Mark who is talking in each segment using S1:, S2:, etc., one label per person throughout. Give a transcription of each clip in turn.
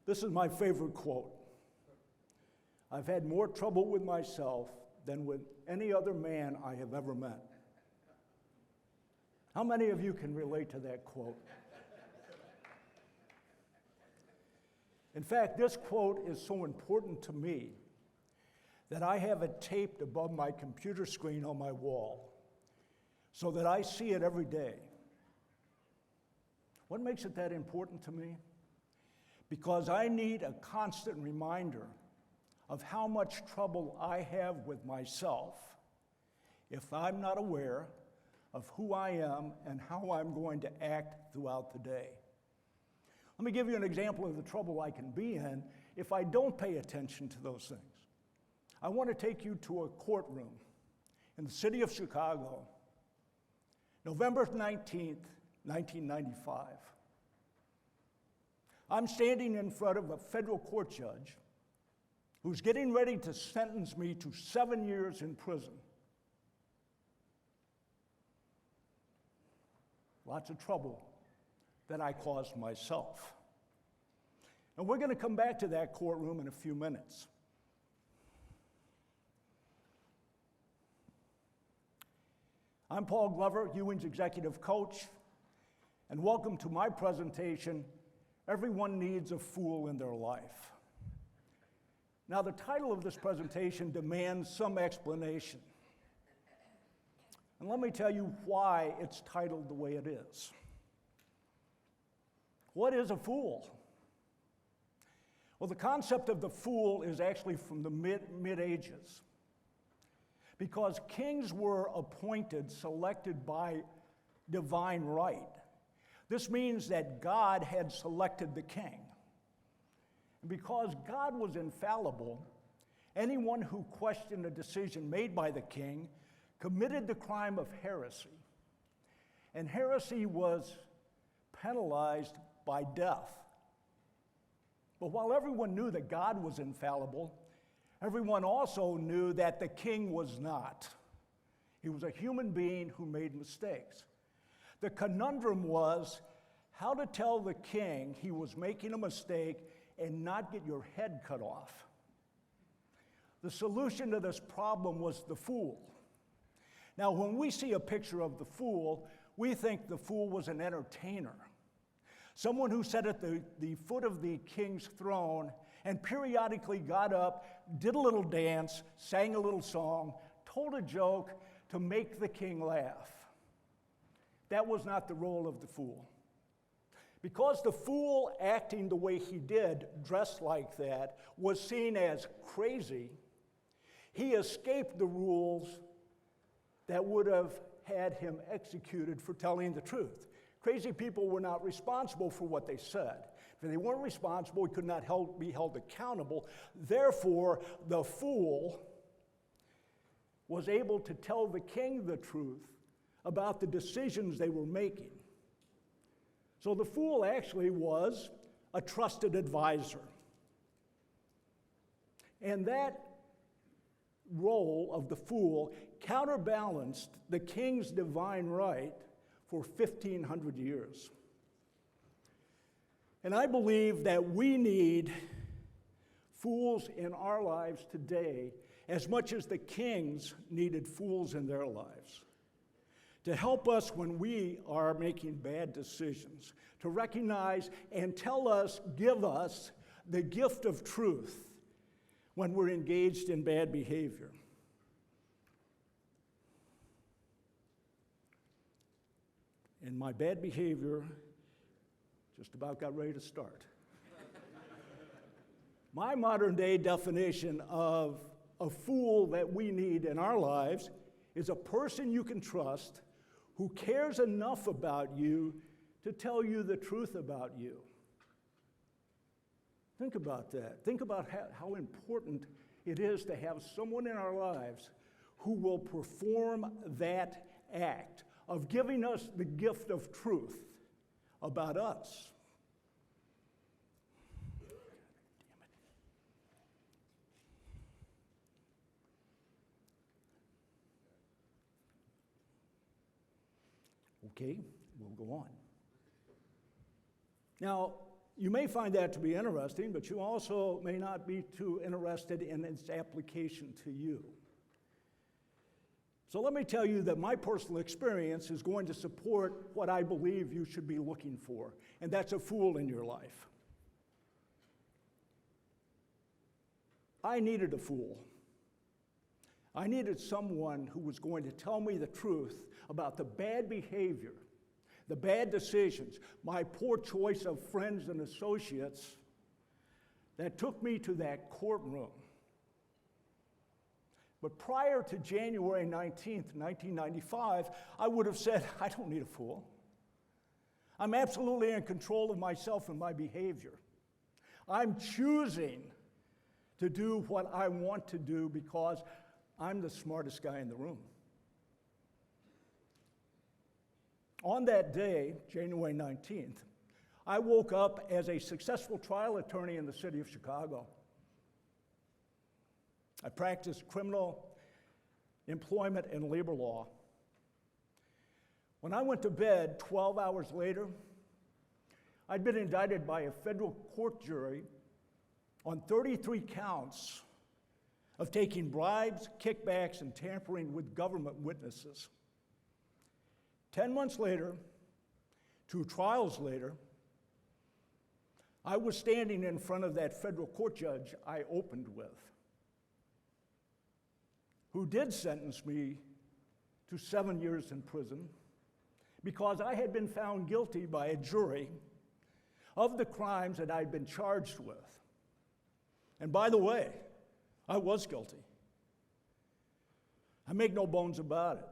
S1: This is my favorite quote. I've had more trouble with myself than with any other man I have ever met. How many of you can relate to that quote? In fact, this quote is so important to me that I have it taped above my computer screen on my wall so that I see it every day. What makes it that important to me? Because I need a constant reminder of how much trouble I have with myself if I'm not aware of who I am and how I'm going to act throughout the day. Let me give you an example of the trouble I can be in if I don't pay attention to those things. I want to take you to a courtroom in the city of Chicago, November 19th, 1995. I'm standing in front of a federal court judge who's getting ready to sentence me to 7 years in prison. Lots of trouble that I caused myself. And we're going to come back to that courtroom in a few minutes. I'm Paul Glover, Ewing's executive coach, and welcome to my presentation, Everyone Needs a Fool in Their Life. Now, the title of this presentation demands some explanation. And let me tell you why it's titled the way it is. What is a fool? Well, the concept of the fool is actually from the mid-ages, because kings were appointed, selected by divine right. This means that God had selected the king. And because God was infallible, anyone who questioned a decision made by the king committed the crime of heresy. And heresy was penalized by death. But while everyone knew that God was infallible, everyone also knew that the king was not. He was a human being who made mistakes. The conundrum was how to tell the king he was making a mistake and not get your head cut off. The solution to this problem was the fool. Now, when we see a picture of the fool, we think the fool was an entertainer, someone who sat at the foot of the king's throne and periodically got up, did a little dance, sang a little song, told a joke to make the king laugh. That was not the role of the fool. Because the fool acting the way he did, dressed like that, was seen as crazy, he escaped the rules that would have had him executed for telling the truth. Crazy people were not responsible for what they said. If they weren't responsible, he could not be held accountable. Therefore, the fool was able to tell the king the truth about the decisions they were making. So the fool actually was a trusted advisor. And that role of the fool counterbalanced the king's divine right for 1,500 years. And I believe that we need fools in our lives today as much as the kings needed fools in their lives, to help us when we are making bad decisions, to recognize and give us the gift of truth when we're engaged in bad behavior. And my bad behavior just about got ready to start. My modern day definition of a fool that we need in our lives is a person you can trust who cares enough about you to tell you the truth about you. Think about that. Think about how important it is to have someone in our lives who will perform that act of giving us the gift of truth about us. Okay, we'll go on. Now, You may find that to be interesting, but you also may not be too interested in its application to you. So let me tell you that my personal experience is going to support what I believe you should be looking for, and that's a fool in your life. I needed a fool. I needed someone who was going to tell me the truth about the bad behavior, the bad decisions, my poor choice of friends and associates that took me to that courtroom. But prior to January 19th, 1995, I would have said, I don't need a fool. I'm absolutely in control of myself and my behavior. I'm choosing to do what I want to do because I'm the smartest guy in the room. On that day, January 19th, I woke up as a successful trial attorney in the city of Chicago. I practiced criminal, employment, and labor law. When I went to bed 12 hours later, I'd been indicted by a federal court jury on 33 counts of taking bribes, kickbacks, and tampering with government witnesses. 10 months later, 2 trials later, I was standing in front of that federal court judge I opened with, who did sentence me to 7 years in prison because I had been found guilty by a jury of the crimes that I'd been charged with. And by the way, I was guilty. I make no bones about it.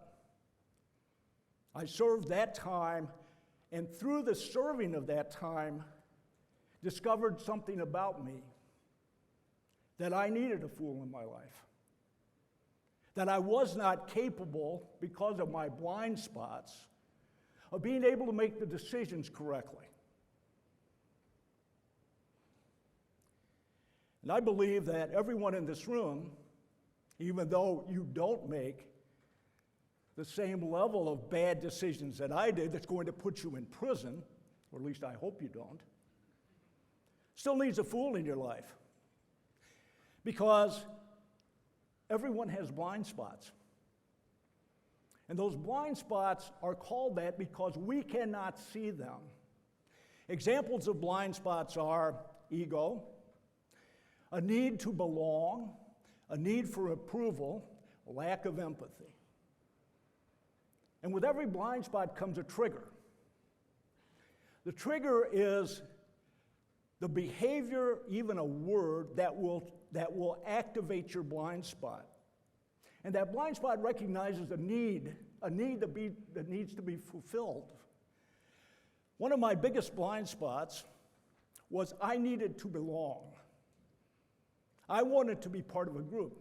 S1: I served that time, and through the serving of that time, discovered something about me, that I needed a fool in my life, that I was not capable, because of my blind spots, of being able to make the decisions correctly. And I believe that everyone in this room, even though you don't make the same level of bad decisions that I did that's going to put you in prison, or at least I hope you don't, still needs a fool in your life. Because everyone has blind spots. And those blind spots are called that because we cannot see them. Examples of blind spots are ego, a need to belong, a need for approval, a lack of empathy. And with every blind spot comes a trigger. The trigger is the behavior, even a word, that will activate your blind spot. And that blind spot recognizes a need that needs to be fulfilled. One of my biggest blind spots was I needed to belong. I wanted to be part of a group.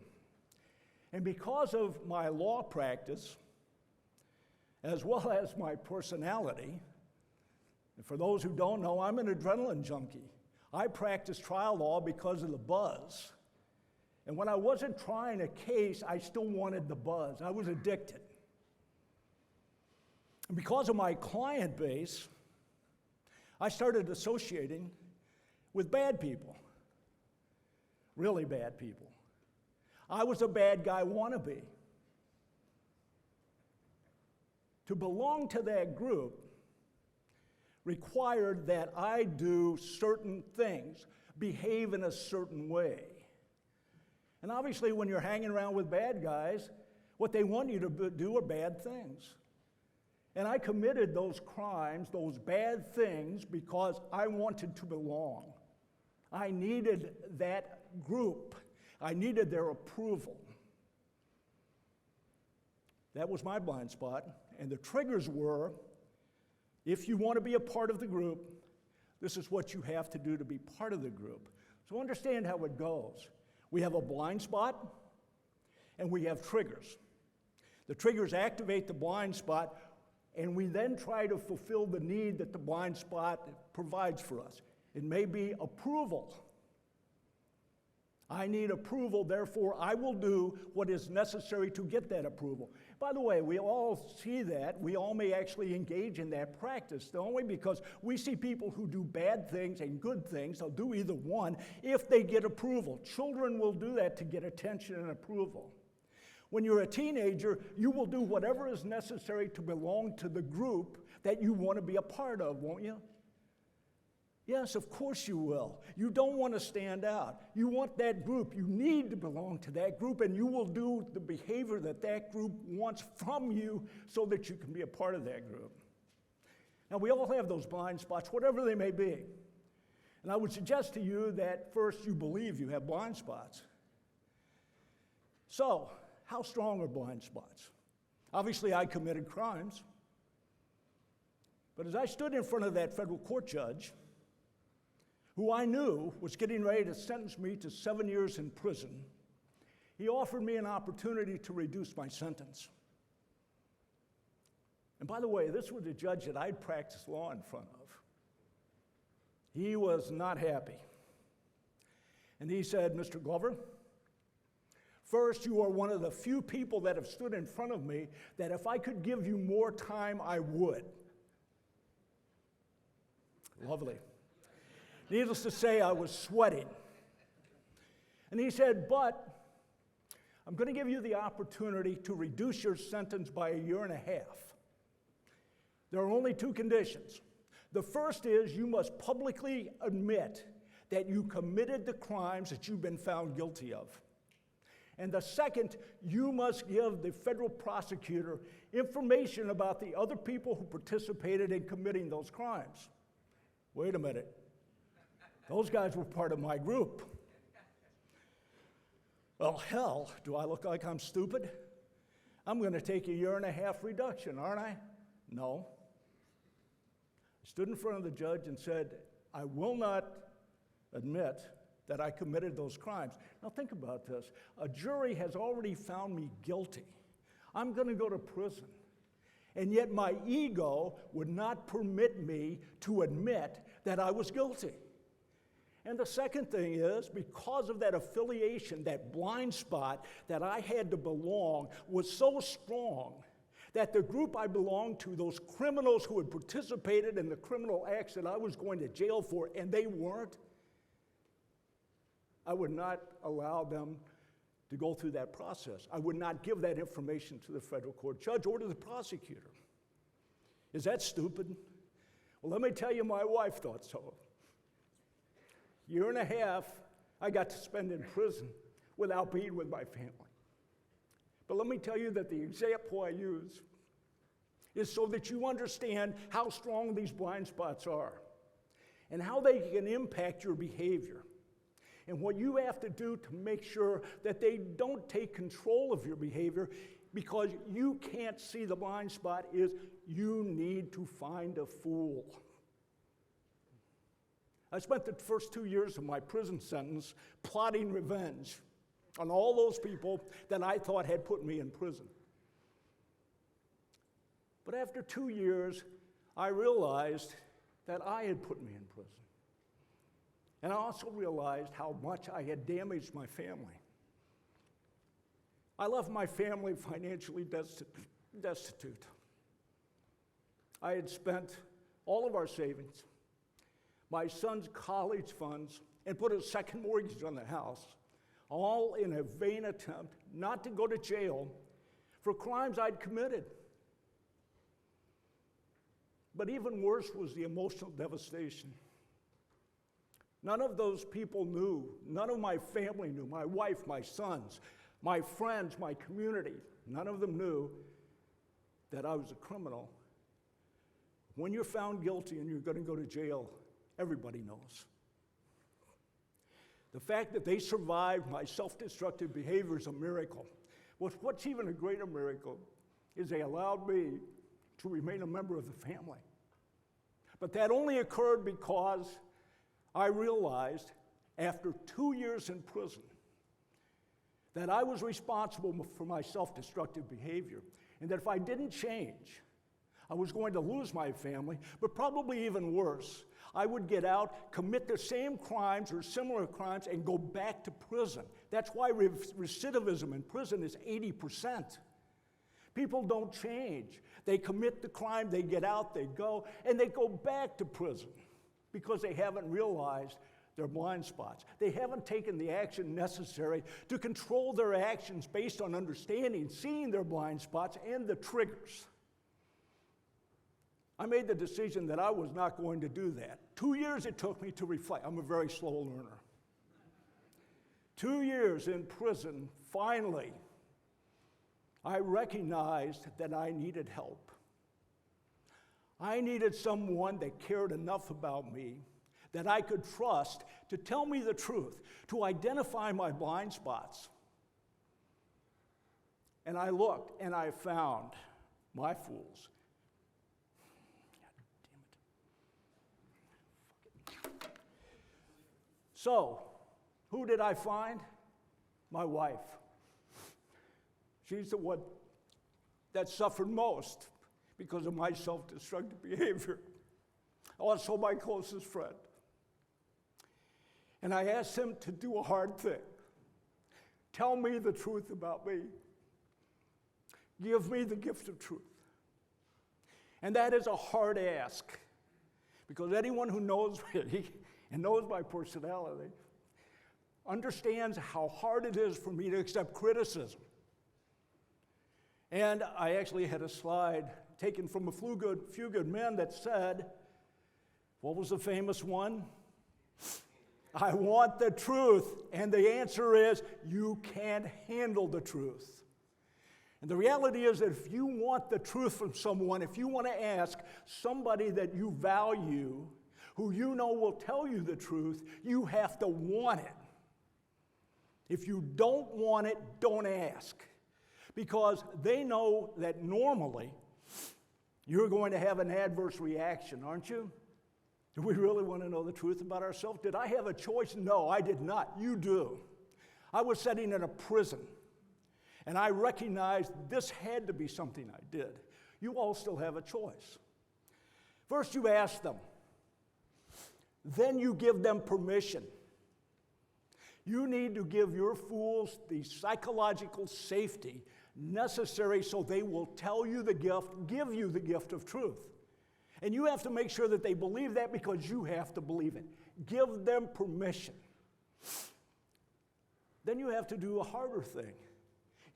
S1: And because of my law practice, as well as my personality, and for those who don't know, I'm an adrenaline junkie. I practice trial law because of the buzz. And when I wasn't trying a case, I still wanted the buzz. I was addicted. And because of my client base, I started associating with bad people. Really bad people. I was a bad guy wannabe. To belong to that group required that I do certain things, behave in a certain way. And obviously, when you're hanging around with bad guys, what they want you to do are bad things. And I committed those crimes, those bad things, because I wanted to belong. I needed that group. I needed their approval. That was my blind spot. And the triggers were, if you want to be a part of the group, this is what you have to do to be part of the group. So understand how it goes. We have a blind spot, and we have triggers. The triggers activate the blind spot, and we then try to fulfill the need that the blind spot provides for us. It may be approval. I need approval, therefore I will do what is necessary to get that approval. By the way, we all see that. We all may actually engage in that practice, don't we? Because we see people who do bad things and good things. They'll do either one if they get approval. Children will do that to get attention and approval. When you're a teenager, you will do whatever is necessary to belong to the group that you want to be a part of, won't you? Yes, of course you will. You don't want to stand out. You want that group. You need to belong to that group, and you will do the behavior that that group wants from you so that you can be a part of that group. Now, we all have those blind spots, whatever they may be. And I would suggest to you that first you believe you have blind spots. So, how strong are blind spots? Obviously, I committed crimes. But as I stood in front of that federal court judge, who I knew was getting ready to sentence me to 7 years in prison, he offered me an opportunity to reduce my sentence. And by the way, this was a judge that I'd practiced law in front of. He was not happy. And he said, Mr. Glover, first, you are one of the few people that have stood in front of me that if I could give you more time, I would. Lovely. Needless to say, I was sweating. And he said, but I'm going to give you the opportunity to reduce your sentence by 1.5 years. There are only 2 conditions. The first is you must publicly admit that you committed the crimes that you've been found guilty of. And the second, you must give the federal prosecutor information about the other people who participated in committing those crimes. Wait a minute. Those guys were part of my group. Well, hell, do I look like I'm stupid? I'm going to take 1.5 years reduction, aren't I? No. I stood in front of the judge and said, I will not admit that I committed those crimes. Now think about this. A jury has already found me guilty. I'm going to go to prison. And yet my ego would not permit me to admit that I was guilty. And the second thing is, because of that affiliation, that blind spot that I had to belong was so strong that the group I belonged to, those criminals who had participated in the criminal acts that I was going to jail for, and they weren't, I would not allow them to go through that process. I would not give that information to the federal court judge or to the prosecutor. Is that stupid? Well, let me tell you, my wife thought so. 1.5 years I got to spend in prison without being with my family. But let me tell you that the example I use is so that you understand how strong these blind spots are and how they can impact your behavior. And what you have to do to make sure that they don't take control of your behavior because you can't see the blind spot is you need to find a fool. I spent the first 2 years of my prison sentence plotting revenge on all those people that I thought had put me in prison. But after 2 years, I realized that I had put me in prison. And I also realized how much I had damaged my family. I left my family financially destitute. I had spent all of our savings, my son's college funds, and put a second mortgage on the house, all in a vain attempt not to go to jail for crimes I'd committed. But even worse was the emotional devastation. None of those people knew, none of my family knew, my wife, my sons, my friends, my community, none of them knew that I was a criminal. When you're found guilty and you're going to go to jail, everybody knows. The fact that they survived my self-destructive behavior is a miracle. What's even a greater miracle is they allowed me to remain a member of the family. But that only occurred because I realized after 2 years in prison that I was responsible for my self-destructive behavior, and that if I didn't change, I was going to lose my family, but probably even worse, I would get out, commit the same crimes or similar crimes, and go back to prison. That's why recidivism in prison is 80%. People don't change. They commit the crime, they get out, they go, and they go back to prison because they haven't realized their blind spots. They haven't taken the action necessary to control their actions based on understanding, seeing their blind spots and the triggers. I made the decision that I was not going to do that. 2 years it took me to reflect. I'm a very slow learner. 2 years in prison, finally, I recognized that I needed help. I needed someone that cared enough about me that I could trust to tell me the truth, to identify my blind spots. And I looked and I found my fools. So, who did I find? My wife. She's the one that suffered most because of my self-destructive behavior. Also my closest friend. And I asked him to do a hard thing. Tell me the truth about me. Give me the gift of truth. And that is a hard ask, because anyone who knows me and knows my personality understands how hard it is for me to accept criticism. And I actually had a slide taken from a Few Good Men that said, what was the famous one? I want the truth. And the answer is, you can't handle the truth. And the reality is that if you want the truth from someone, if you want to ask somebody that you value, who you know will tell you the truth, you have to want it. If you don't want it, don't ask. Because they know that normally you're going to have an adverse reaction, aren't you? Do we really want to know the truth about ourselves? Did I have a choice? No, I did not. You do. I was sitting in a prison, and I recognized this had to be something I did. You all still have a choice. First, you ask them. Then you give them permission. You need to give your fools the psychological safety necessary so they will tell you the gift, give you the gift of truth. And you have to make sure that they believe that, because you have to believe it. Give them permission. Then you have to do a harder thing.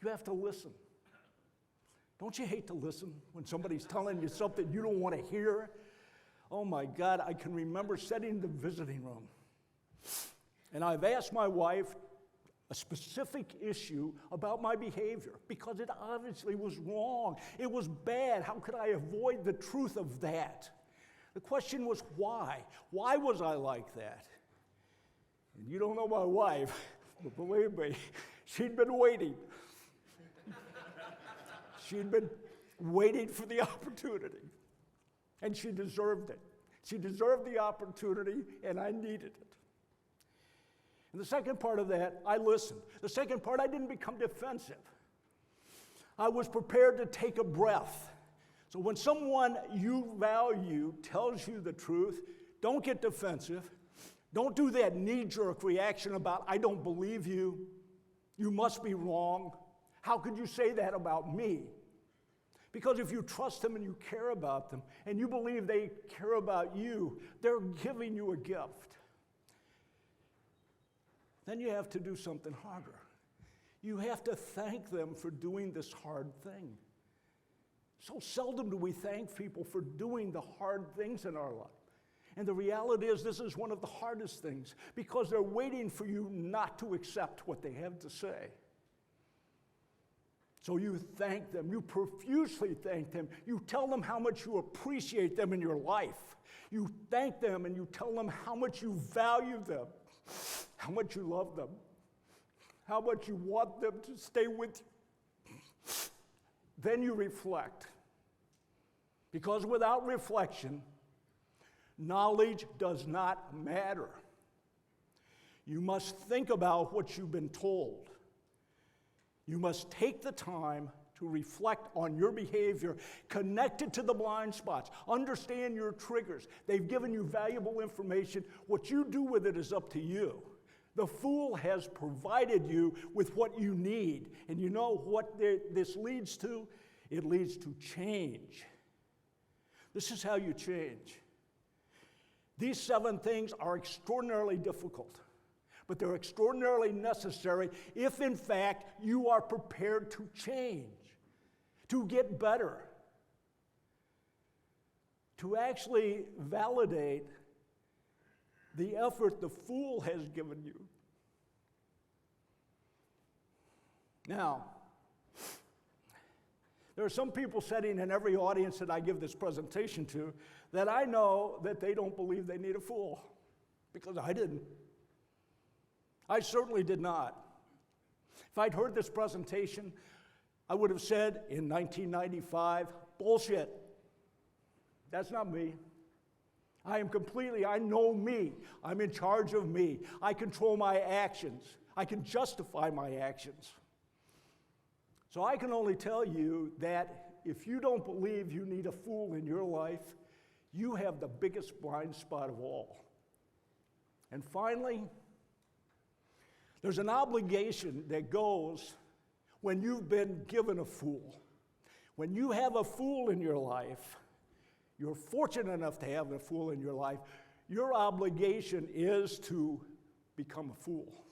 S1: You have to listen. Don't you hate to listen when somebody's telling you something you don't want to hear? Oh my God, I can remember sitting in the visiting room, and I've asked my wife a specific issue about my behavior because it obviously was wrong. It was bad. How could I avoid the truth of that? The question was why? Why was I like that? And you don't know my wife, but believe me, she'd been waiting. She'd been waiting for the opportunity, and she deserved it. She deserved the opportunity, and I needed it. And the second part of that, I listened. The second part, I didn't become defensive. I was prepared to take a breath. So when someone you value tells you the truth, don't get defensive. Don't do that knee-jerk reaction about, I don't believe you. You must be wrong. How could you say that about me? Because if you trust them and you care about them, and you believe they care about you, they're giving you a gift. Then you have to do something harder. You have to thank them for doing this hard thing. So seldom do we thank people for doing the hard things in our life. And the reality is this is one of the hardest things, because they're waiting for you not to accept what they have to say. So you thank them, you profusely thank them, you tell them how much you appreciate them in your life. You thank them and you tell them how much you value them, how much you love them, how much you want them to stay with you. Then you reflect. Because without reflection, knowledge does not matter. You must think about what you've been told. You must take the time to reflect on your behavior, connect it to the blind spots, understand your triggers. They've given you valuable information. What you do with it is up to you. The fool has provided you with what you need. And you know what this leads to? It leads to change. This is how you change. These 7 things are extraordinarily difficult, but they're extraordinarily necessary if, in fact, you are prepared to change, to get better, to actually validate the effort the fool has given you. Now, there are some people sitting in every audience that I give this presentation to that I know that they don't believe they need a fool, because I didn't. I certainly did not. If I'd heard this presentation, I would have said in 1995, bullshit. That's not me. I know me. I'm in charge of me. I control my actions. I can justify my actions. So I can only tell you that if you don't believe you need a fool in your life, you have the biggest blind spot of all. And finally, there's an obligation that goes when you've been given a fool. When you have a fool in your life, you're fortunate enough to have a fool in your life, your obligation is to become a fool.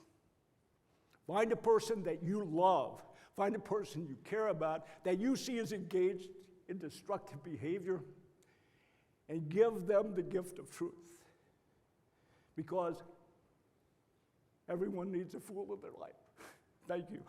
S1: Find a person that you love. Find a person you care about, that you see as engaged in destructive behavior, and give them the gift of truth. Because everyone needs a fool in their life. Thank you.